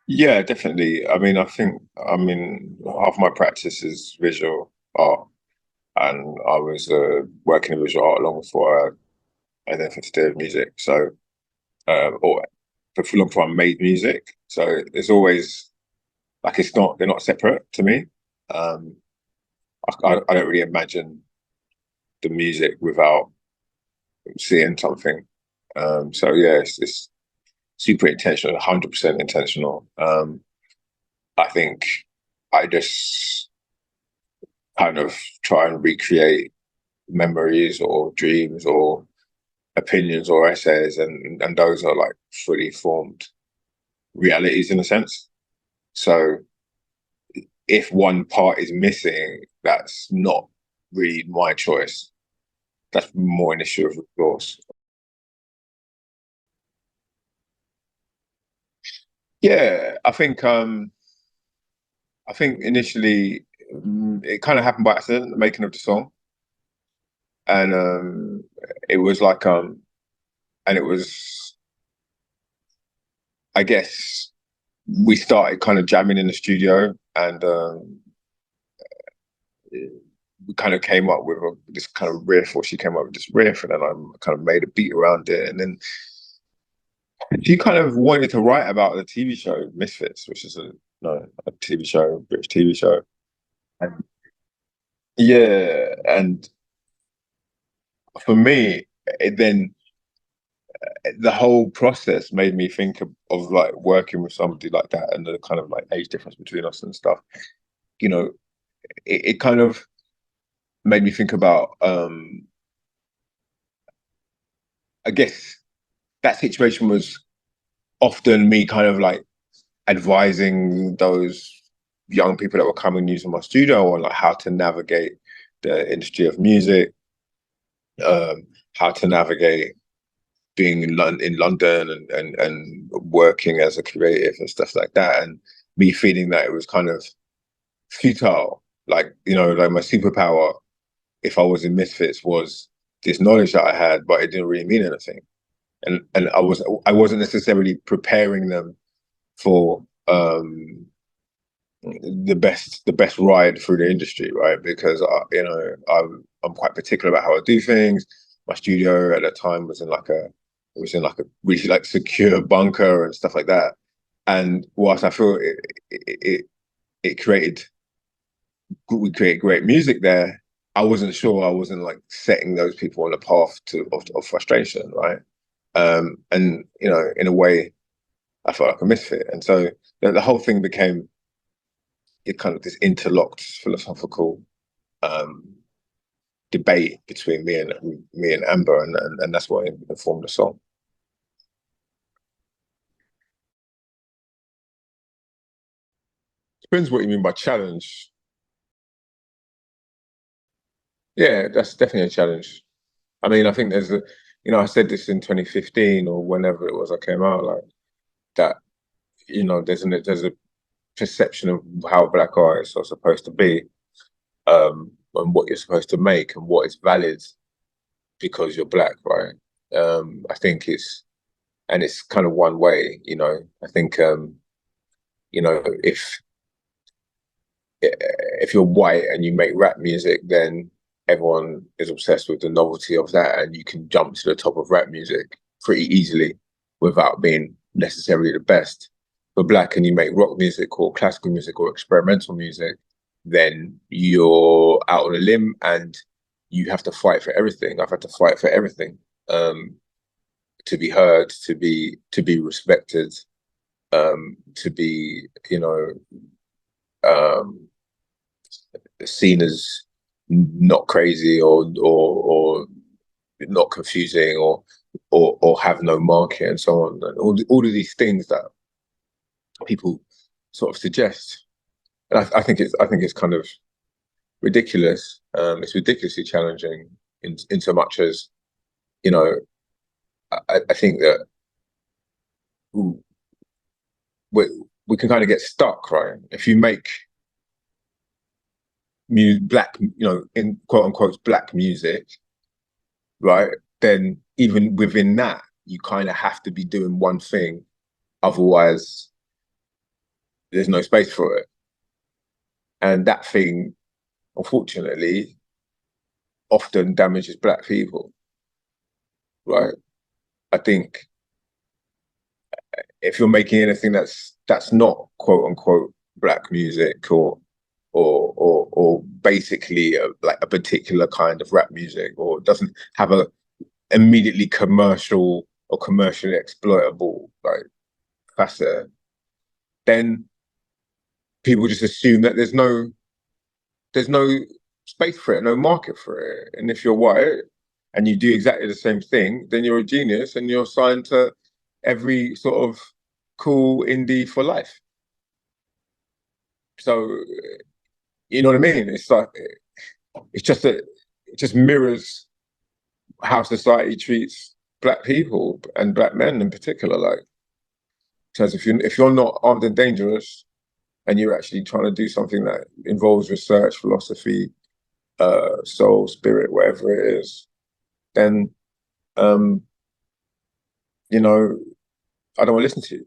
Yeah, definitely. I mean, half my practice is visual art, and I was working in visual art long before I anything to do with music. So, or for long before I made music. So it's always like they're not separate to me. Um, I don't really imagine the music without seeing something. So yeah, it's super intentional, 100% intentional. I think I just kind of try and recreate memories or dreams or opinions or essays, and those are like fully formed realities in a sense. So if one part is missing, that's not really my choice. That's more an issue of resource. Yeah, I think initially it kind of happened by accident, the making of the song, and it was like and it was, I guess, we started kind of jamming in the studio, and we kind of came up with this kind of riff, or she came up with this riff, and then I kind of made a beat around it, and then she kind of wanted to write about the TV show Misfits, which is a TV show, British TV show, and yeah, and for me, it then the whole process made me think of like working with somebody like that, and the kind of like age difference between us and stuff. You know, it kind of made me think about I guess that situation was often me kind of like advising those young people that were coming using my studio on like how to navigate the industry of music, how to navigate being in London, and working as a creative and stuff like that, and me feeling that it was kind of futile. Like, like my superpower, if I was in Misfits, was this knowledge that I had, but it didn't really mean anything. And I wasn't necessarily preparing them for the best ride through the industry, right? Because I'm quite particular about how I do things. My studio at that time was in like a really like secure bunker and stuff like that. And whilst I feel it created we create great music there, I wasn't sure I wasn't like setting those people on a path of frustration, right? And in a way, I felt like a misfit, and so the whole thing became kind of this interlocked philosophical debate between me and Amber, and that's why I formed the song. Depends what you mean by challenge. Yeah, that's definitely a challenge. I mean, I think I said this in 2015 or whenever it was I came out, like that, there's a perception of how Black artists are supposed to be, and what you're supposed to make and what is valid because you're Black, right? I think it's kind of one way, I think, if you're white and you make rap music, then everyone is obsessed with the novelty of that, and you can jump to the top of rap music pretty easily without being necessarily the best. But black, and you make rock music or classical music or experimental music, then you're out on a limb and you have to fight for everything. I've had to fight for everything, to be heard, to be respected, to be, um, seen as not crazy or not confusing or have no market and so on, and all of these things that people sort of suggest. And I think it's kind of ridiculous. It's ridiculously challenging in so much as, you know, I think that we we can kind of get stuck, right? If you make black, in quote unquote black music, right? Then even within that, you kind of have to be doing one thing, otherwise there's no space for it. And that thing, unfortunately, often damages black people, right? I think if you're making anything that's not quote unquote black music or basically like a particular kind of rap music, or doesn't have a immediately commercial or commercially exploitable like facet, then people just assume that there's no space for it, no market for it. And if you're white and you do exactly the same thing, then you're a genius and you're signed to every sort of cool indie for life. So you know what I mean? It's like it just mirrors how society treats black people and black men in particular. Like, because if you're not armed and dangerous and you're actually trying to do something that involves research, philosophy, soul, spirit, whatever it is, then um, I don't want to listen to you.